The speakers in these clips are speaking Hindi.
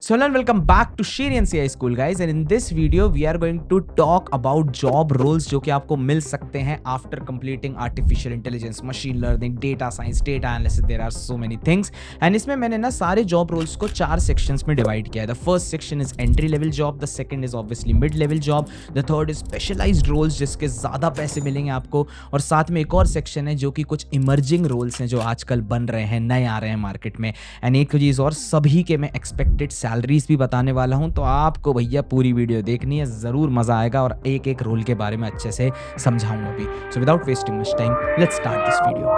So hello and welcome back to Shiri CI School guys, and in this video we are going to talk about job roles जो कि आपको मिल सकते हैं after completing artificial intelligence, machine learning, data science, data analysis. There are so many things and इसमें मैंने ना सारे job roles को 4 sections में divide किया है. The first section is entry level job, the second is obviously mid level job, the third is specialized roles जिसके ज़्यादा पैसे मिलेंगे आपको, और साथ में एक और section है जो कि कुछ emerging roles हैं जो आजकल बन रहे हैं, नए आ रहे हैं मार्केट में. एंड एक चीज़ और, सभी के मैं एक्सपेक्टेड सैलरीज भी बताने वाला हूं, तो आपको भैया पूरी वीडियो देखनी है, ज़रूर मज़ा आएगा और एक एक रोल के बारे में अच्छे से समझाऊंगा भी. So without wasting much time, let's start this video.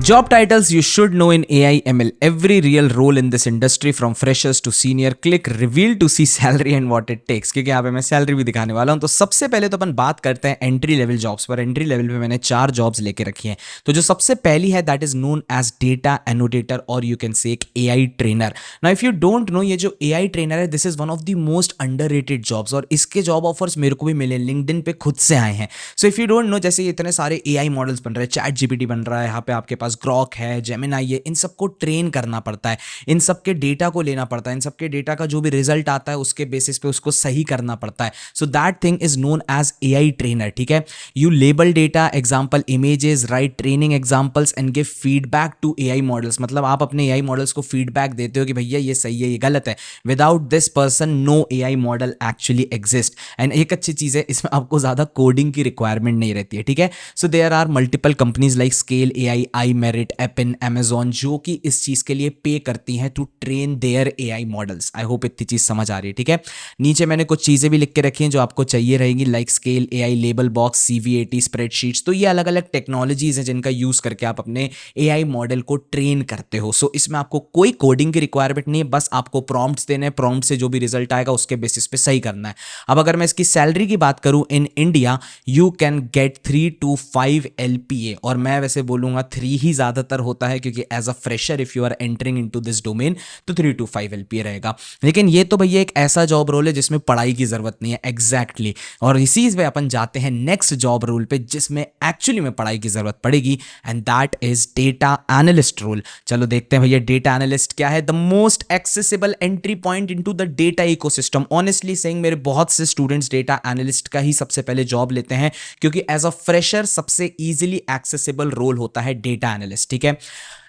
Job titles you should know in AI ML. Every real role in this industry from freshers to senior. Click reveal to see salary and what it takes. क्योंकि यहाँ पे मैं सैलरी भी दिखाने वाला हूँ. तो सबसे पहले तो अपन बात करते हैं एंट्री लेवल जॉब्स पर. एंट्री लेवल पे मैंने 4 जॉब्स लेके रखी हैं. तो जो सबसे पहली है that is known as data annotator और यू कैन से एक AI trainer. Now if you don't know, ये जो AI ट्रेनर है this is one of the most underrated jobs, और इसके जॉब ऑफर्स मेरे को भी मिले, लिंक्डइन पे खुद से आए हैं. So if you don't no, जैसे इतने सारे AI मॉडल्स बन रहे हैं, चैट GPT बन रहा है, यहाँ पे आपके पास ग्रॉक है, जेमिनाई है, इन सबको ट्रेन करना पड़ता है, इन सबके डेटा को लेना पड़ता है, इन सबके डेटा का जो भी रिजल्ट आता है उसके बेसिस पे उसको सही करना पड़ता है. So that thing is known as AI trainer. ठीक है, you label data, example images, right training examples and give feedback to AI models. मतलब आप अपने AI मॉडल्स को फीडबैक देते हो कि भैया ये सही है, ये गलत है. Without this person no AI model actually exist. And एक अच्छी चीज है, इसमें आपको ज्यादा कोडिंग की रिक्वायरमेंट नहीं रहती है. ठीक है, so there are multiple companies like scale AI, iMerit, Appen, Amazon जो कि इस चीज के लिए पे करती हैं to train their AI models. I hope इतनी चीज समझ आ रही है. ठीक है, नीचे मैंने कुछ चीजें भी लिख के रखी हैं जो आपको चाहिए रहेंगी, like scale AI, label box, CV80, spreadsheets. तो ये अलग अलग टेक्नोलॉजीज हैं जिनका यूज करके आप अपने AI मॉडल को ट्रेन करते हो. सो इसमें आपको कोई कोडिंग की रिक्वायरमेंट नहीं है, बस आपको प्रॉम्प्ट्स देने हैं, प्रॉम्प्ट से जो भी रिजल्ट आएगा उसके बेसिस पे सही करना है. अब अगर मैं इसकी सैलरी की बात करूं, in India you can gate 3 to 5 LPA, और मैं वैसे बोलूंगा 3 ही ज्यादातर होता है, क्योंकि as a fresher if you are entering into this domain तो 3 to 5 LPA रहेगा. लेकिन ये तो भैया एक ऐसा जॉब रोल है जिसमें पढ़ाई की जरूरत नहीं है. एग्जैक्टली और इसी पे अपन जाते हैं नेक्स्ट जॉब रोल पे जिसमें एक्चुअली में पढ़ाई की जरूरत पड़ेगी, and that is data analyst role. चलो देखते हैं भैया डेटा एनालिस्ट क्या है. The most accessible entry point into the data ecosystem. Honestly saying, मेरे बहुत से स्टूडेंट्स डेटा एनालिस्ट का ही सबसे पहले जॉब लेते हैं, क्योंकि एज अ फ्रेशर सबसे इजीली एक्सेसिबल रोल होता है डेटा एनालिस्ट. ठीक है,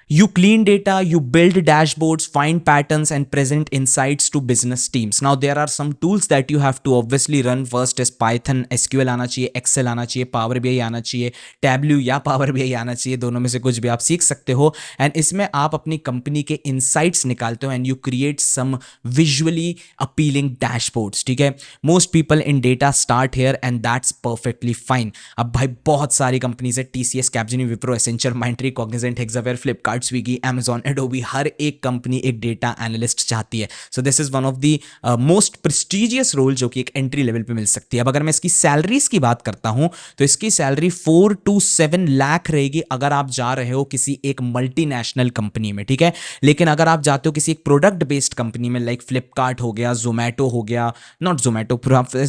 you clean data, you build dashboards, find patterns and present insights to business teams. Now there are some tools that you have to obviously run. First is Python, SQL आना चाहिए, Excel आना चाहिए, Power BI आना चाहिए, Tableau या Power BI आना चाहिए, दोनों में से कुछ भी आप सीख सकते हो. एंड इसमें आप अपनी कंपनी के insights निकालते हो and you create some visually appealing dashboards. ठीक है, most people in data start here and that's perfectly fine. अब भाई बहुत सारी कंपनीज है, TCS, Capgemini, Wipro, Accenture, Mindtree, Cognizant, Hexaware, Flipkart, Swiggy, Amazon, Adobe, हर एक कंपनी एक डेटा एनालिस्ट चाहती है. So this is one of the most prestigious role जो कि एक एंट्री लेवल पे मिल सकती है. अब अगर मैं इसकी सैलरीज की बात करता हूं तो इसकी सैलरी 4 to 7 लाख रहेगी अगर आप जा रहे हो किसी एक मल्टीनेशनल कंपनी में. ठीक है, लेकिन अगर आप जाते हो किसी एक प्रोडक्ट बेस्ड कंपनी में, लाइक फ्लिपकार्ट हो गया, जोमैटो हो गया, नॉट जोमैटो,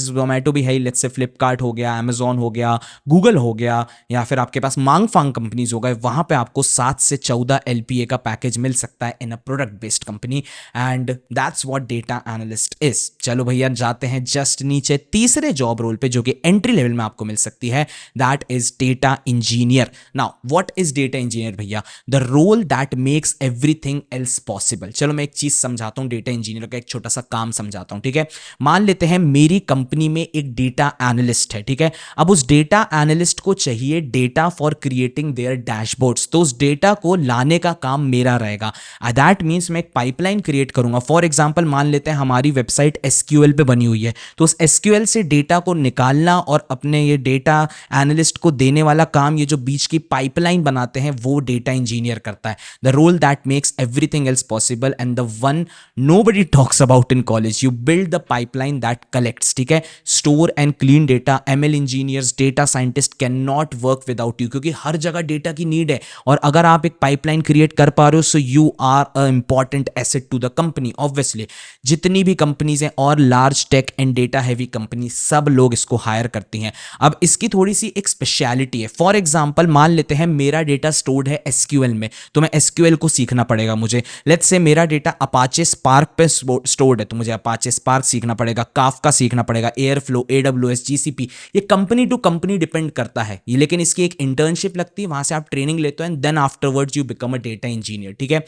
जोमैटो भी है, लेट्स से फ्लिपकार्ट हो गया, अमेजॉन हो गया, गूगल हो गया, या फिर आपके पास मांग फांग कंपनीज हो गए, वहां पे आपको 7 से 14 LPA का पैकेज मिल सकता है in a product based company, and that's what data analyst is. चलो भैया जाते हैं जस्ट नीचे तीसरे जॉब रोल पे जो कि एंट्री लेवल में आपको मिल सकती है, that is data engineer. Now what is data engineer भैया? The role that makes everything else possible. चलो मैं एक चीज समझाता हूं, डेटा इंजीनियर का एक छोटा सा काम समझाता हूं. ठीक है, मान लेते हैं मेरी कंपनी में एक डेटा एनालिस्ट है. ठीक है, अब उस डेटा एनालिस्ट को चाहिए data for creating their dashboards. तो उस डेटा को लाने का काम मेरा रहेगा. दैट मींस मैं एक पाइपलाइन क्रिएट करूंगा. फॉर एग्जांपल मान लेते हैं हमारी वेबसाइट SQL पे बनी हुई है, तो उस SQL से डेटा को निकालना और अपने ये डेटा एनालिस्ट को देने वाला काम, ये जो बीच की पाइपलाइन बनाते हैं, वो डेटा इंजीनियर करता है. The role that makes everything else possible and the one nobody talks about in college. You build the pipeline that collects. ठीक है, store and clean data. ML engineers, data scientist can not work without you, क्योंकि हर जगह डेटा की नीड है, और अगर आप एक पाइपलाइन पाइपलाइन क्रिएट कर पा रहे हो, so you are a important asset to the company. Obviously जितनी भी कंपनीज हैं और large tech and data heavy company, सब लोग इसको हायर करती हैं। अब इसकी थोड़ी सी एक स्पेशलिटी है। फॉर एग्जांपल मान लेते हैं मेरा डेटा स्टोर्ड है एसक्यूएल में, तो मैं एसक्यूएल को सीखना पड़ेगा मुझे। लेट्स से मेरा डेटा अपाचे स्पार्क पे स्टोर्ड है, तो मुझे अपाचे स्पार्क सीखना पड़ेगा, काफका सीखना पड़ेगा, एयरफ्लो, एडब्ल्यूएस, जीसीपी। ये कंपनी टू कंपनी डिपेंड करता है ये, लेकिन इसकी एक इंटर्नशिप लगती है, वहां से आप ट्रेनिंग लेते हो and then afterwards you become a data engineer. ठीक है,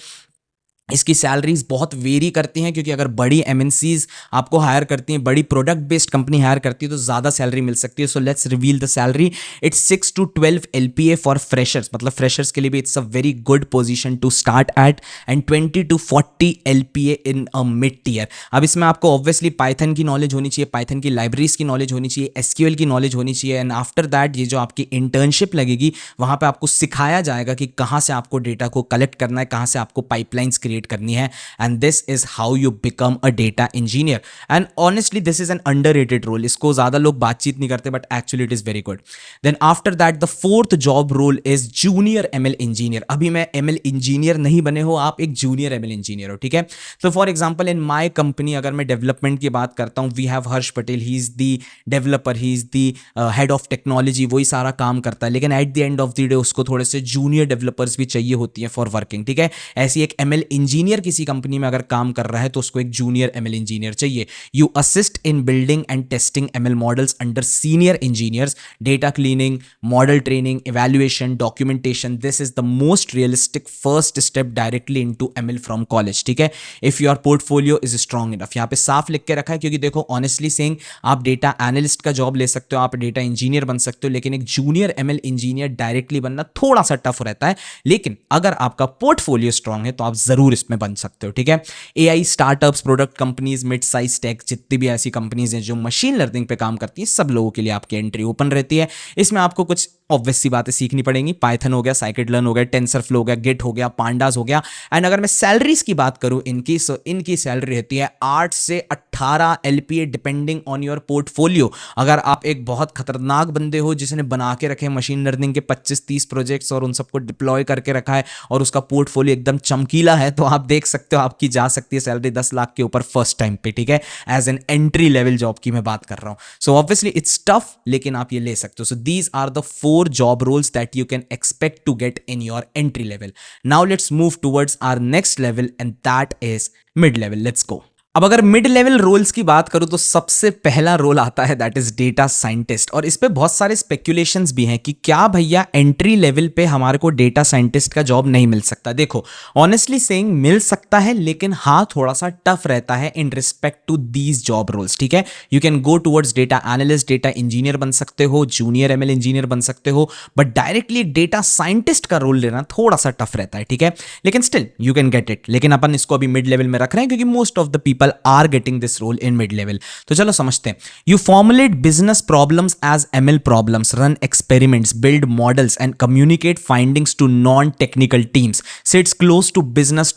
इसकी सैलरीज बहुत वेरी करती हैं, क्योंकि अगर बड़ी एमएनसीज आपको हायर करती हैं, बड़ी प्रोडक्ट बेस्ड कंपनी हायर करती है, तो ज़्यादा सैलरी मिल सकती है। So let's reveal the salary. It's 6 to 12 LPA for freshers, मतलब फ्रेशर्स के लिए भी it's a very good position to start at, and 20 to 40 LPA in a mid tier. अब इसमें आपको ऑब्वियसली पाइथन की नॉलेज होनी चाहिए, पाइथन की लाइब्रेरीज की नॉलेज होनी चाहिए, एसक्यूएल की नॉलेज होनी चाहिए, एंड आफ्टर दैट ये जो आपकी इंटर्नशिप लगेगी, वहाँ पर आपको सिखाया जाएगा कि कहाँ से आपको डेटा को कलेक्ट करना है, कहाँ से आपको पाइपलाइंस क्रिएट करनी है, and this is how you become a data engineer. And honestly this is an underrated role, इसको ज्यादा लोग बातचीत नहीं करते, but actually it is very good. Then after that the fourth job role is junior ML engineer. अभी मैं एमएल इंजीनियर नहीं बने हो, आप एक जूनियर एमएल इंजीनियर हो। ठीक है, तो for example in my company अगर मैं डेवलपमेंट की बात करता हूं, we have Harsh Patel, he is the developer, he is the head of technology, वही सारा काम करता है, लेकिन at the end of the day उसको थोड़े से जूनियर डेवलपर्स भी चाहिए होती हैं फॉर वर्किंग। ठीक है, ऐसी एक एमएल इंजीनियर किसी कंपनी में अगर काम कर रहा है तो उसको एक जूनियर एमएल इंजीनियर चाहिए। You assist in building and testing ML models under senior engineers, data cleaning, model training, evaluation, documentation. This is the most realistic first step directly into ML from college. ठीक है, if your portfolio is strong enough, यहाँ पे साफ लिख के रखा है, क्योंकि देखो ऑनेस्टली सेइंग आप डेटा एनालिस्ट का जॉब ले सकते हो, आप डेटा इंजीनियर बन सकते हो, लेकिन एक जूनियर एमएल इंजीनियर डायरेक्टली बनना थोड़ा सा टफ रहता है, लेकिन अगर आपका पोर्टफोलियो स्ट्रांग है तो आप जरूर इसमें बन सकते हो। ठीक है, AI startups, product companies, mid size tech, जितनी भी ऐसी कंपनीज हैं जो मशीन लर्निंग पे काम करती है, सब लोगों के लिए आपकी एंट्री ओपन रहती है। इसमें आपको कुछ ऑब्वियस सी बातें सीखनी पड़ेंगी, पाइथन हो गया, साइकिट-लर्न हो गया, टेंसरफ्लो हो गया, गिट हो गया, पांडास हो गया। एंड अगर मैं सैलरीज की बात करूं इनकी, सो इनकी सैलरी रहती है 8 से 18 LPA depending on your portfolio. अगर आप एक बहुत खतरनाक बंदे हो जिसने बना के रखे मशीन लर्निंग के 25-30 प्रोजेक्ट्स और उन सबको डिप्लॉय करके रखा है और उसका पोर्टफोलियो एकदम चमकीला है, तो आप देख सकते हो आपकी जा सकती है सैलरी 10 लाख के ऊपर फर्स्ट टाइम पे। ठीक है, as an entry level job की मैं बात कर रहा हूं। सो ऑब्वियसली इट्स टफ, लेकिन आप ये ले सकते हो। So these are the 4 job roles that you can expect to get in your entry level. Now let's move towards our next level, and that is mid level. Let's go. अब अगर मिड लेवल रोल्स की बात करूं तो सबसे पहला रोल आता है दैट इज डेटा साइंटिस्ट, और इस पे बहुत सारे स्पेक्यूलेशंस भी हैं कि क्या भैया एंट्री लेवल पे हमारे को डेटा साइंटिस्ट का जॉब नहीं मिल सकता। देखो ऑनेस्टली सेइंग मिल सकता है, लेकिन हाँ थोड़ा सा टफ रहता है in respect to these job roles. ठीक है, you can go towards data analyst, data engineer बन सकते हो, जूनियर एमएल इंजीनियर बन सकते हो, बट डायरेक्टली डेटा साइंटिस्ट का रोल लेना थोड़ा सा टफ रहता है। ठीक है, लेकिन still you can get it, लेकिन अपन इसको अभी मिड लेवल में रख रहे हैं क्योंकि most of the people are getting this role in mid level. तो चलो समझते हैं। You formulate business problems as ML problems, run experiments, build models and communicate findings to non-technical teams. Sits close to business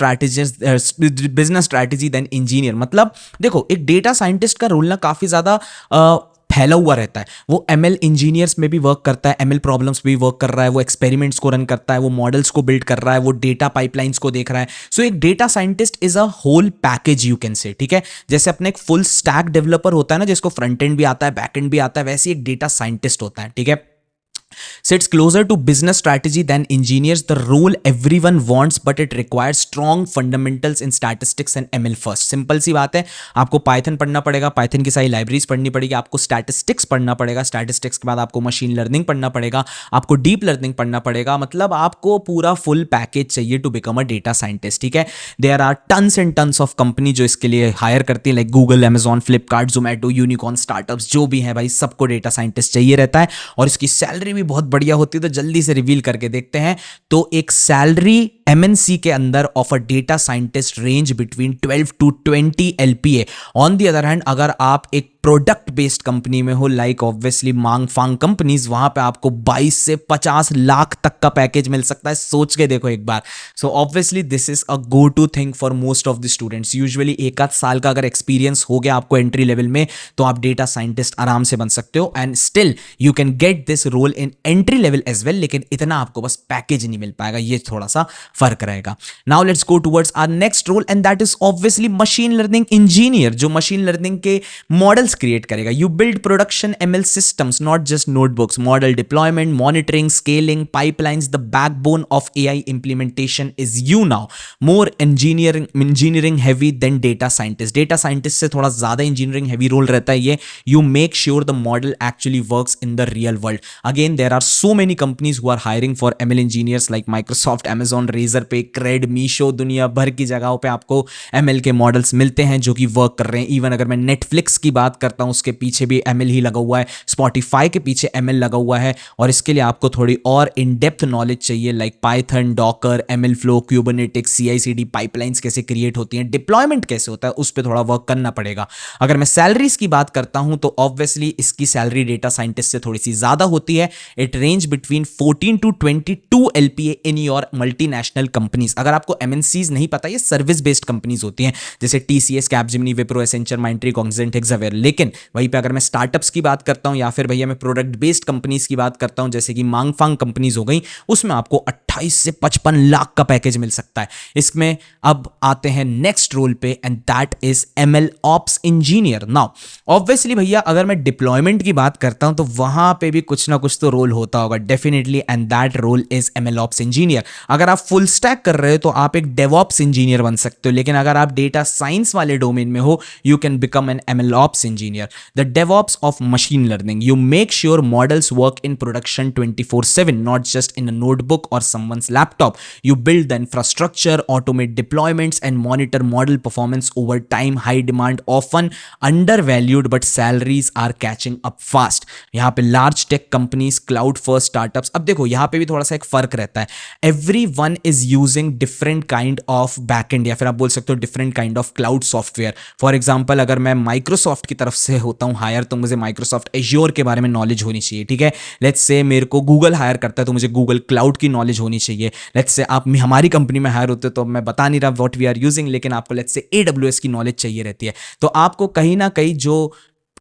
strategy than engineer. मतलब देखो एक डेटा साइंटिस्ट का रोल ना काफी ज्यादा फैला हुआ रहता है। वो एमएल इंजीनियर्स में भी वर्क करता है, एमएल प्रॉब्लम्स भी वर्क कर रहा है, वो एक्सपेरिमेंट्स को रन करता है, वो मॉडल्स को बिल्ड कर रहा है, वो डेटा पाइपलाइंस को देख रहा है। सो एक data scientist is a whole package you can say. ठीक है, जैसे अपने एक फुल स्टैक डेवलपर होता है ना, जिसको फ्रंट एंड भी आता है, बैक एंड भी आता है, वैसे एक डेटा साइंटिस्ट होता है। ठीक है, sits closer to business strategy than engineers, the role everyone wants, but it requires strong fundamentals in statistics and ML first. Simple सी बात है, आपको पाइथन पढ़ना पड़ेगा, पाइथन की सारी लाइब्रेरीज पढ़नी पड़ेगी, आपको स्टैटिस्टिक्स पढ़ना पड़ेगा, स्टैटिस्टिक्स के बाद आपको मशीन लर्निंग पढ़ना पड़ेगा, आपको डीप लर्निंग पढ़ना पड़ेगा, मतलब आपको पूरा फुल पैकेज चाहिए to become a data scientist. ठीक है, there are tons and tons of company जो इसके लिए हायर करती है, like Google, Amazon, Flipkart, Zomato, unicorn, startups जो भी हैं भाई, सबको डेटा साइंटिस्ट चाहिए रहता है, और इसकी सैलरी भी बहुत बढ़िया होती है। तो जल्दी से रिवील करके देखते हैं। तो एक सैलरी एमएनसी के अंदर of a data scientist range between 12 to 20 LPA। On the other hand अगर आप एक प्रोडक्ट बेस्ड कंपनी में हो, लाइक ऑब्वियसली मांग फांग कंपनीज, वहां पे आपको 22 से 50 लाख तक का पैकेज मिल सकता है। सोच के देखो एक बार। So obviously this is a go to thing for most of the students. Usually एक आध साल का अगर एक्सपीरियंस हो गया आपको एंट्री लेवल में, तो आप डेटा साइंटिस्ट आराम से बन सकते हो, and still you can get this role in entry level as well. लेकिन इतना आपको बस पैकेज नहीं मिल पाएगा, ये थोड़ा सा फर्क रहेगा. Now let's go towards our next role and that is obviously machine learning engineer, जो मशीन लर्निंग के मॉडल्स क्रिएट करेगा. You build production ML systems, not just notebooks. Model deployment, monitoring, scaling, pipelines, the backbone of AI implementation is you now. More engineering heavy than data scientist. Data scientist से थोड़ा ज़्यादा engineering heavy role रहता है ये. You make sure the model actually works in the real world. Again, there are so many companies who are hiring for ML engineers like Microsoft, Amazon, Razorpay, Cred, Meesho. दुनिया भर की जगहों पे आपको ML के मॉडल्स मिलते हैं जो कि वर्क कर रहे हैं. इवन अगर मैं Netflix की बात करता हूँ, उसके पीछे भी ML ही लगा हुआ है. Spotify के पीछे ML लगा हुआ है. और इसके लिए आपको थोड़ी और इन डेप्थ नॉलेज चाहिए, like Python, Docker, ML flow, Kubernetes, CI/CD pipelines कैसे क्रिएट होती हैं, डिप्लॉयमेंट कैसे होता है, उस पर थोड़ा वर्क करना पड़ेगा. अगर मैं सैलरीज की बात करता हूं तो ऑब्वियसली इसकी सैलरी डेटा साइंटिस्ट से थोड़ी सी ज्यादा होती है. It range between 14 to 22 LPA in your multinational companies. अगर आपको MNCs नहीं पता, ये सर्विस बेस्ड कंपनीज होती हैं जैसे TCS, Capgemini, Wipro, Accenture, Mindtree, Cognizant, एक्सावेयर. लेकिन वहीं पे अगर मैं स्टार्टअप्स की बात करता हूं या फिर भैया मैं प्रोडक्ट बेस्ड कंपनीज की बात करता हूं जैसे कि मांगफांग कंपनीज हो गई, उसमें आपको 28 से 55 लाख का पैकेज मिल सकता है. इसमें अब आते हैं नेक्स्ट रोल पे and that is ML ops engineer. Now obviously भैया अगर मैं डिप्लॉयमेंट की बात करता हूं तो वहां पे भी कुछ ना कुछ तो रोल होता होगा definitely, and that role is ML ops engineer. अगर आप फुल स्टैक कर रहे हो तो आप एक डेवऑप्स इंजीनियर बन सकते हो, लेकिन अगर आप डेटा साइंस वाले डोमेन में हो you can become an ML ops engineer. The DevOps of machine learning. You make sure models work in production 24/7, not just in a notebook or someone's laptop. You build the infrastructure, automate deployments, and monitor model performance over time. High demand, often undervalued, but salaries are catching up fast. यहाँ पे large tech companies, cloud first startups. अब देखो यहाँ पे भी थोड़ा सा एक फर्क रहता है. Everyone is using different kind of backend या फिर आप बोल सकते हो different kind of cloud software. For example, अगर मैं Microsoft की तरफ से होता हूँ हायर तो मुझे माइक्रोसॉफ्ट एज्योर के बारे में नॉलेज होनी चाहिए. ठीक है, लेट्स से मेरे को गूगल हायर करता है तो मुझे गूगल क्लाउड की नॉलेज होनी चाहिए. लेट्स से आप हमारी कंपनी में हायर होते हो तो मैं बता नहीं रहा व्हाट वी आर यूजिंग, लेकिन आपको लेट्स से AWS की नॉलेज चाहिए रहती है. तो आपको कहीं ना कहीं जो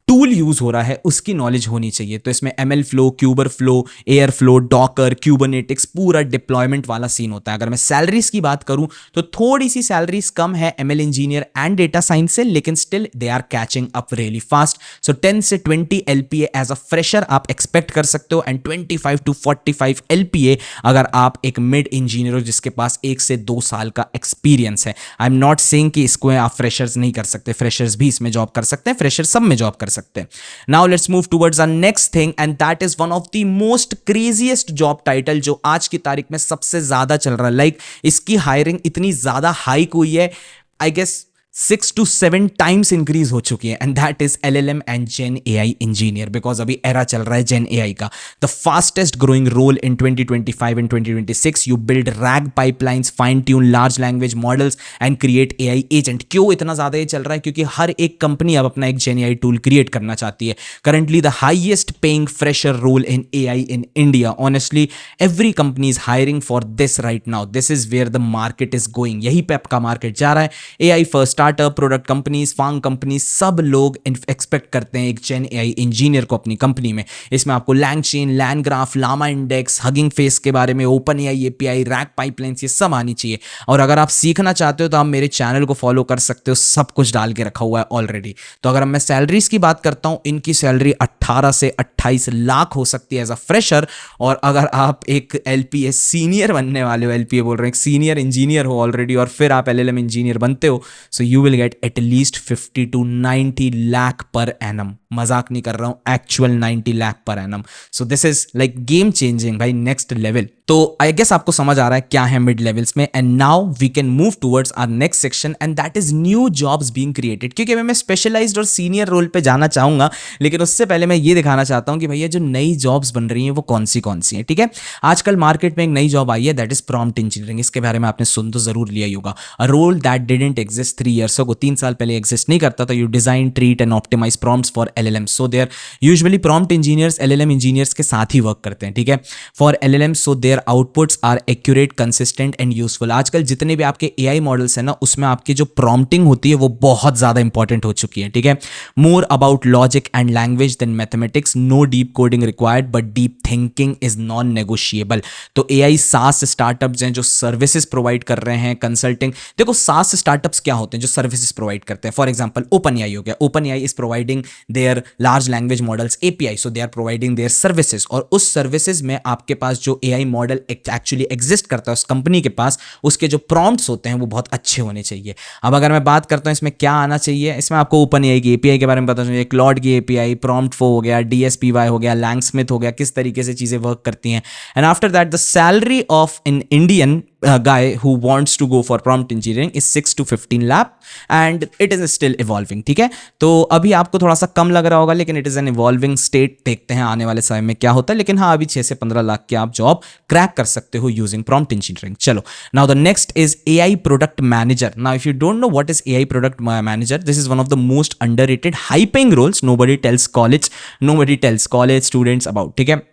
टूल यूज हो रहा है उसकी नॉलेज होनी चाहिए. तो इसमें ML flow, Kubeflow, Airflow, Docker, Kubernetes, पूरा डिप्लॉयमेंट वाला सीन होता है. अगर मैं सैलरीज की बात करूं तो थोड़ी सी सैलरीज कम है ML engineer and data science से, लेकिन still they are catching up really fast. So 10 से 20 LPA एज अ फ्रेशर आप एक्सपेक्ट कर सकते हो, एंड 25 to 45 LPA अगर आप एक मिड इंजीनियर हो जिसके पास 1 से 2 साल का एक्सपीरियंस है. आई एम नॉट सेइंग कि इसको आप फ्रेशर्स नहीं कर सकते, फ्रेशर्स भी इसमें जॉब कर सकते हैं, फ्रेशर सब में जॉब कर सकते हैं. Now let's move towards our next thing and that is one of the most craziest job title जो आज की तारीख में सबसे ज्यादा चल रहा है. लाइक इसकी हायरिंग इतनी ज्यादा हाइक हुई है, I guess 6 to 7 times increase हो चुकी है, and that is LLM and Gen AI engineer. Because अभी एरा चल रहा है Gen AI का. The fastest growing role in 2025 and 2026. You build RAG pipelines, fine tune large language models and create AI agent. क्यों इतना ज्यादा ये चल रहा है? क्योंकि हर एक कंपनी अब अपना एक Gen AI टूल क्रिएट करना चाहती है. Currently the highest paying fresher role in AI in India. Honestly every company is hiring for this right now. This is where the market is going. यही पे आपका मार्केट जा रहा है. AI first startup, product companies, firm companies, सब लोग एक्सपेक्ट करते हैं एक Gen AI इंजीनियर को अपनी कंपनी में. इसमें आपको LangChain, LangGraph, Llama Index, Hugging Face के बारे में, OpenAI API, RAG पाइपलाइंस, ये सब आनी चाहिए. और अगर आप सीखना चाहते हो तो आप मेरे चैनल को फॉलो कर सकते हो, सब कुछ डाल के रखा हुआ है ऑलरेडी. तो अगर मैं सैलरीज की बात करता हूं, इनकी सैलरी 18 से 28 लाख हो सकती है एज अ फ्रेशर. और अगर आप एक LPA सीनियर बनने वाले हो, LPA बोल रहे हैं, सीनियर इंजीनियर हो ऑलरेडी और फिर आप LLM इंजीनियर बनते हो, so you will get at least 50 to 90 lakh per annum. मजाक नहीं कर रहा हूं, actual 90 lakh per annum. So this is like game changing भाई, नेक्स्ट लेवल. तो आई गेस आपको समझ आ रहा है क्या है मिड लेवल्स में. And now we can move towards our next section and that is new jobs being created. क्योंकि मैं स्पेशलाइज्ड और सीनियर रोल पे जाना चाहूंगा, लेकिन उससे पहले मैं ये दिखाना चाहता हूं कि भैया जो नई जॉब्स बन रही हैं वो कौन सी हैं. ठीक है, आजकल मार्केट में एक नई जॉब आई है दैट इज प्रॉम्प्ट इंजीनियरिंग. इसके बारे में आपने सुन तो जरूर लिया ही होगा. A role that didn't exist 3 years ago, 3 साल पहले एग्जिस्ट नहीं करता था. You design, treat and optimise prompts for LLM. So there usually prompt engineers LLM engineers के साथ ही वर्क करते हैं, ठीक है, for LLM. So their outputs are accurate, consistent and useful. आजकल जितने भी आपके एआई मॉडल्स हैं ना, उसमें आपकी जो प्रॉम्प्टिंग होती है वो बहुत ज़्यादा इंपॉर्टेंट हो चुकी है, ठीक है. More about logic and language than mathematics. No deep coding required but deep thinking is non negotiable. तो एआई सास स्टार्टअप्स हैं जो सर्विसेज प्रोवाइड कर रहे हैं, कंसल्टिंग. देखो सास स्टार्टअप्स क्या होते हैं जो सर्विसेज प्रोवाइड करते हैं. फॉर एग्जांपल ओपन एआई हो गया. OpenAI is providing their large language models API, so they are providing their services. और उस सर्विसेज में आपके पास जो एआई मॉडल एक्चुअली एग्जिस्ट करता है उस कंपनी के पास, उसके जो प्रॉम्प्ट्स होते हैं वो बहुत अच्छे होने चाहिए. अब अगर मैं बात करता हूं इसमें क्या आना चाहिए, इसमें आपको ओपन एआई की एपीआई के बारे में पता चाहिए, क्लॉड की एपीआई, प्रॉम्प्ट फो हो गया, डीएसपीवाई हो गया, लैंगस्मिथ हो गया, किस तरीके से चीजें वर्क करती हैं. And after that the salary of an Indian guy who wants to go for prompt engineering is 6 to 15 lakh and it is still evolving, ठीक है. तो अभी आपको थोड़ा सा कम लग रहा होगा, लेकिन it is an evolving state. देखते हैं आने वाले समय में क्या होता है, लेकिन हाँ अभी 6 से 15 लाख की आप जॉब क्रैक कर सकते हो यूजिंग प्रॉम्प्ट इंजीनियरिंग. चलो, now the next is AI product manager. Now if you don't know what is AI product manager, this is one of the most underrated high paying roles nobody tells college students about, ठीक है.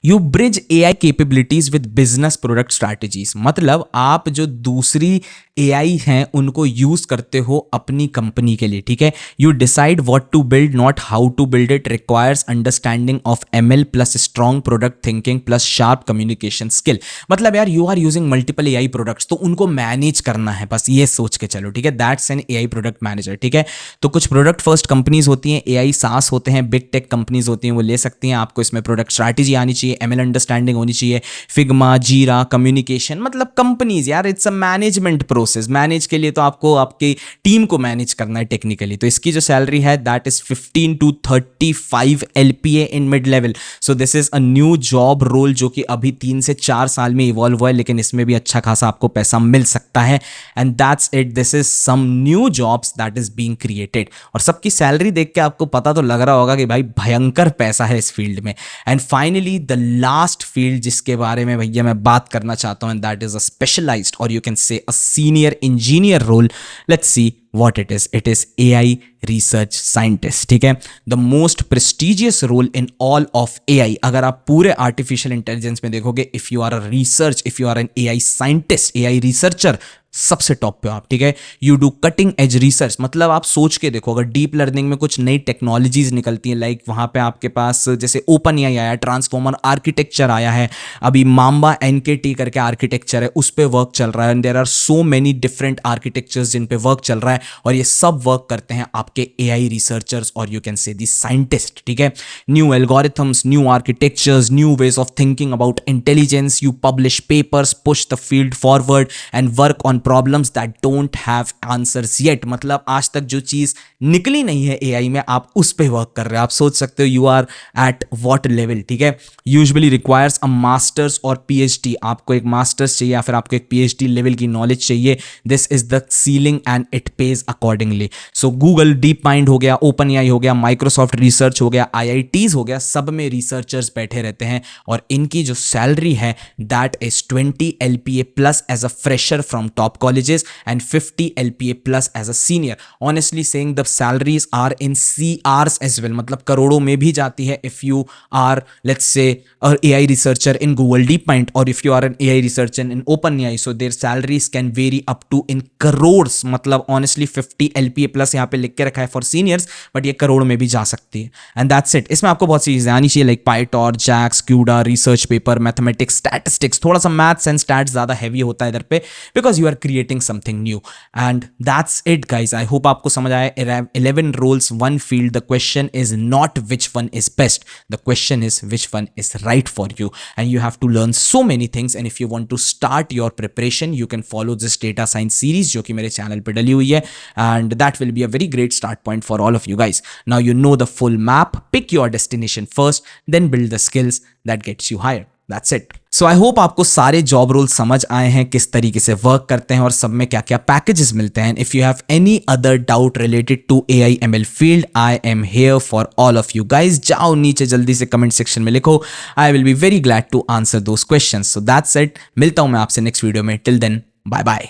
You bridge AI capabilities with business product strategies. मतलब आप जो दूसरी एआई हैं उनको यूज करते हो अपनी कंपनी के लिए, ठीक है. You decide what to build, not how to build. It requires understanding of ML plus strong product thinking plus sharp communication skill. मतलब यार you are using multiple AI products, तो उनको मैनेज करना है, बस ये सोच के चलो, ठीक है. That's an AI product manager, ठीक है. तो कुछ प्रोडक्ट फर्स्ट कंपनीज होती हैं, एआई सास होते हैं, बिग टेक कंपनीज होती हैं, वो ले सकती हैं. आपको इसमें प्रोडक्ट स्ट्रैटेजी आनी चाहिए, एमएल अंडरस्टैंडिंग होनी चाहिए, फिग्मा, जीरा, कम्युनिकेशन. मतलब कंपनीज यार it's a management process. Manage के लिए तो आपको आपकी टीम को मैनेज करना है टेक्निकली. तो इसकी जो सैलरी है that is 15 to 35 LPA in mid level. So this is a new job role जो कि अभी 3 से 4 साल में इवॉल्व हुआ है, लेकिन इसमें भी अच्छा खासा आपको पैसा मिल सकता है. And that's it. This is some new jobs that is being created. और सबकी सैलरी देख के आपको पता तो लग रहा होगा कि भाई भयंकर पैसा है इस फील्ड में. And finally the last field जिसके बारे में भैया मैं बात करना चाहता हूं, and that is a specialised और you can say a senior engineer role. Let's see what it is. It is AI research scientist, ठीक है. The most prestigious role in all of AI. अगर आप पूरे artificial intelligence में देखोगे, if you are a research, if you are an AI scientist, AI researcher, सबसे टॉप पे आप, ठीक है. You do cutting edge research. मतलब आप सोच के देखो, अगर डीप लर्निंग में कुछ नई टेक्नोलॉजीज निकलती हैं, लाइक वहाँ पे आपके पास जैसे ओपन एआई आया, ट्रांसफॉर्मर आर्किटेक्चर आया है, अभी माम्बा एनकेटी करके आर्किटेक्चर है, उस पर वर्क चल रहा है. And there are so many different architectures जिन पे वर्क चल रहा है, और ये सब वर्क करते हैं आपके एआई रिसर्चर्स और यू कैन से दी साइंटिस्ट, ठीक है. New algorithms, new architectures, new ways of thinking about intelligence. You publish papers, push the field forward and work on problems that don't have answers yet. मतलब आज तक जो चीज निकली नहीं है एआई में, आप उस पे वर्क कर रहे हो. आप सोच सकते हो you are at what level, ठीक है. यूजुअली रिक्वायर्स अ मास्टर्स और पीएचडी. आपको एक मास्टर्स चाहिए या फिर आपको एक पीएचडी लेवल की नॉलेज चाहिए. This is the ceiling and it pays accordingly. So Google DeepMind हो गया, ओपन एआई हो गया, माइक्रोसॉफ्ट रिसर्च हो गया, आईआईटीज हो गया, सब में रिसर्चर्स बैठे रहते हैं. और इनकी जो सैलरी है that is 20 LPA plus as a fresher from top colleges and 50 LPA plus as a senior. Honestly saying the salaries are in CRs as well. मतलब करोड़ों में भी जाती है if you are let's say an AI researcher in Google DeepMind or if you are an AI researcher in OpenAI. So their salaries can vary up to in crores. मतलब honestly 50 LPA plus यहाँ पे लिख के रखा है for seniors, but ये करोड़ में भी जा सकती है. And that's it. इसमें आपको बहुत सी चीज़ें आनी चाहिए like PyTorch, JAX, CUDA, research paper, mathematics, statistics. थोड़ा सा maths and stats ज़्यादा heavy होता है इधर पे because you are creating something new. And that's it guys. I hope आपको समझ आया. 11 roles, one field. The question is not which one is best. The question is which one is right for you. And you have to learn so many things. And if you want to start your preparation, you can follow this data science series जो कि मेरे चैनल पे डली हुई है. And that will be a very great start point for all of you guys. Now you know the full map. Pick your destination first, then build the skills that gets you higher. That's it. So I hope आपको सारे जॉब रोल समझ आए हैं, किस तरीके से वर्क करते हैं और सब में क्या क्या पैकेजेस मिलते हैं. If you have any other doubt related to AI ML field, I am here for all of you guys. जाओ नीचे जल्दी से कमेंट सेक्शन में लिखो. I will be very glad to answer those questions. So that's it. मिलता हूं मैं आपसे नेक्स्ट वीडियो में. Till then, bye bye.